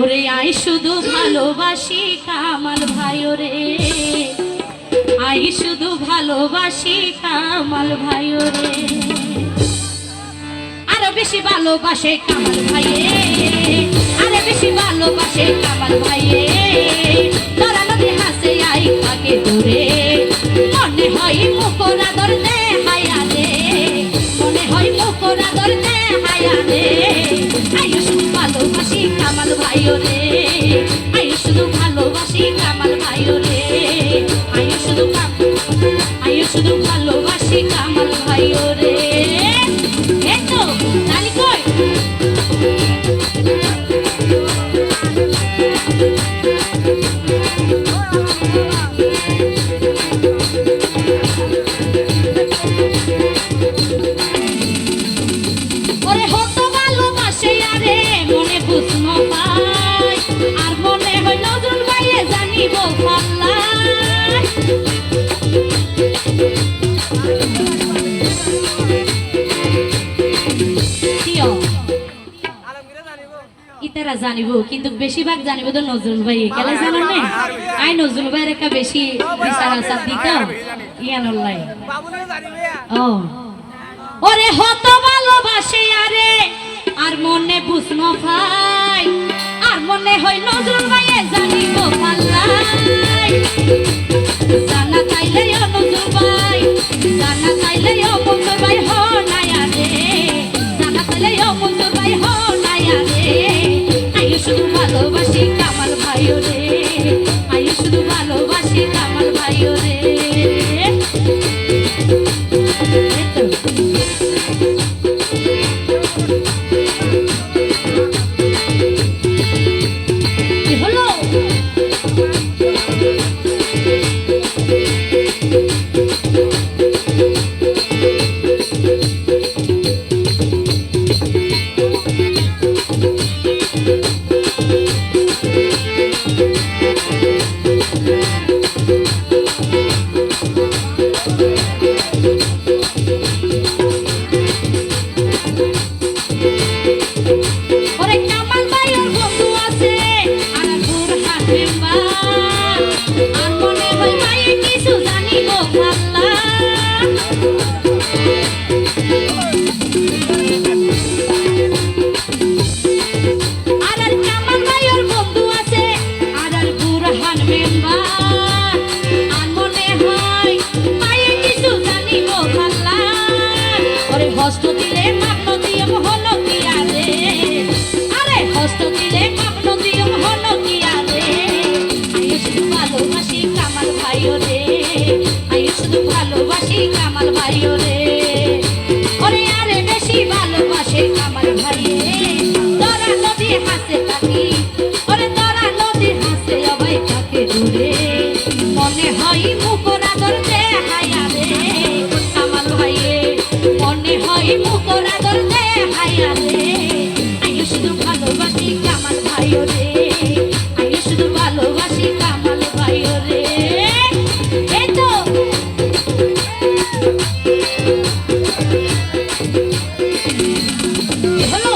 ওরে আই শুধু ভালোবাসি কামাল ভাই ওরে আই শুধু ভালোবাসি কামাল ভাই ওরে আরো বেশি ভালোবাসে কামাল ভাইয়ে আরে বেশি ভালোবাসে কামাল ভাইয়ে তোরা নদী হাসে আই থাকে দূরে মনে হয় মুখরা ধরতে হায়া রে মনে হয় মুখরা ধরতে হায়া রে আই শুধু ভালোবাসি কামাল ভাই ওরে আই শুধু ভালোবাসি কামাল ভাই ওরে আই শুধু ভালোবাসি কামাল ভাই ওরে এতো তালি কই ওরে হত ভালোবাসে আরে মনে বুঝন পাই আর মনে হয় নজরুল ভাইয়ে জানিব পাল্লা ইতারা জানিব কিন্তু বেশিরভাগ জানিব তো নজরুল ভাই কেলা জানেন না আই নজরুল ভাইয়ের একটা বেশি বিচার আছে দিত ইয়ানুল্লাহ ও ওরে হত ভালোবাসে আরে আর মনে বুঝন ভাই আর মনে হয় নজরুল ভাইয়ে জানিব পাল্লাই জানা চাইলে নজরুল ভাই জানা চাইলে মঞ্জুর ভাই হ নাই আরে জানা চাইলে মঞ্জুর ভাই হ নাই আরে আই শুধু ভালোবাসি কামাল ভাই ওরে আই শুধু ভালোবাসি কামাল ভাই ওরে কি হলো হস্ত দিলে মাপ দিয়ম হলো কি আরে আরে হস্ত দিলে মাপ দিয়ম হলো কি আরে আই শুধু ভালোবাসি কামাল ভাই ওরে আই শুধু ভালোবাসি কামাল ভাই ওরে ওরে আরে বেশি ভালোবাসে কামাল ভাইয়ে তোরা নদী হাসে থাকি ওরে তোরা নদী হাসে অবাই থাকে দূরে মনে হয় মুখরা ধরতে হায়া রে কামাল ভাইয়ে মনে হয় মুখরা ধরতে হায়া রে আই শুধু ভালোবাসি কামাল ভাই ওরে আই শুধু ভালোবাসি কামাল ভাই ওরে এই তো হলো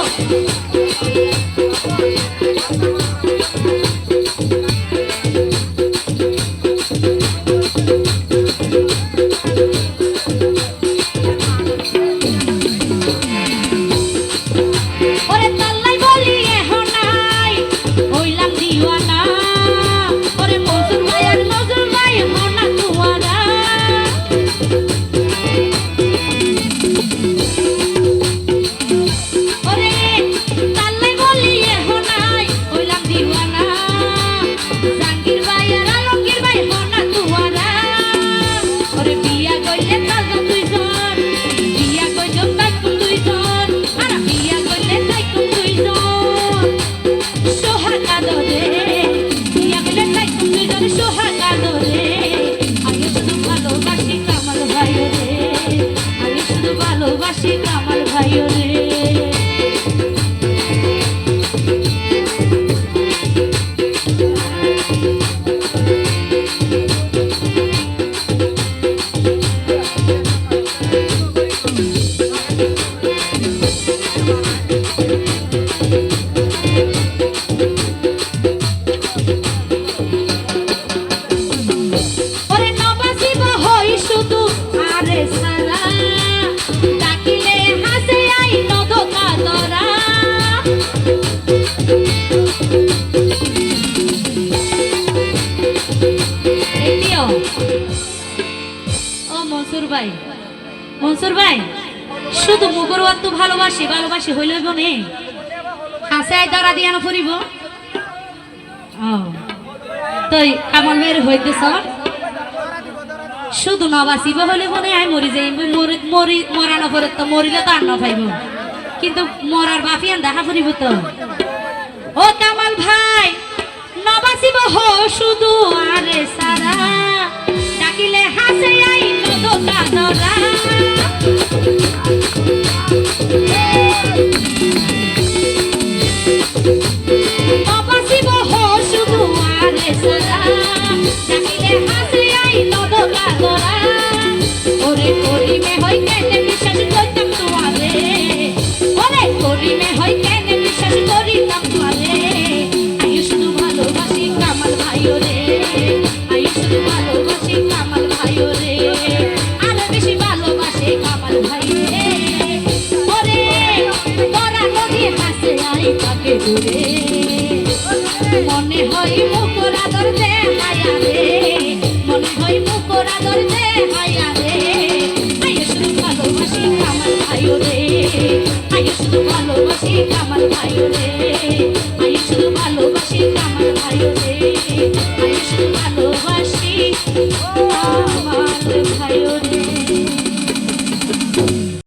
ভাই, মনসুর ভাই, শুধু মুগর তো ভালোবাসি ভালোবাসি হইল বনে হাসে আই দরা দিয়া না ফুরিব। ও তই কামল মেয়ের হইতেছ শুধু নবাসিব হলে বনে আই মরি যাই, মরি মরানো পরে তো মরিলে তো আর ন পাইব, কিন্তু মরার বাফিয়ান দেখা ফুরিব তো। ও কামাল ভাই নবাসিব হ শুধু আরে সারা, ডাকিলে হাসে আই নদকা দরা। নবাসিব হ শুধু আরে সারা, ডাকিলে হাসে আই নদকা দরা। ওরে করিমে হই কেনে বিশ্বাস করতাম তোমারে, ওরে করিমে হই কেনে বিশ্বাস করিতাম তোমারে। আই শুধু ভালোবাসি কামাল ভাইও রে, আই শুধু ভালোবাসি কামাল ভাইও রে, আরো বেশি ভালোবাসে কামাল ভাই রে। ওরে তোরা নদী হাসে আই তাকে দূরে, মনে হয় মুখর আদর দে হায়া রে, মনে হয় মুখর আদর দে হায়া রে। আই শুধু ভালোবাসি কামাল ভাইও রে, আই শুধু ভালোবাসি কামাল ভাইও রে, আই শুধু ভালোবাসি কামাল ভাইও রে।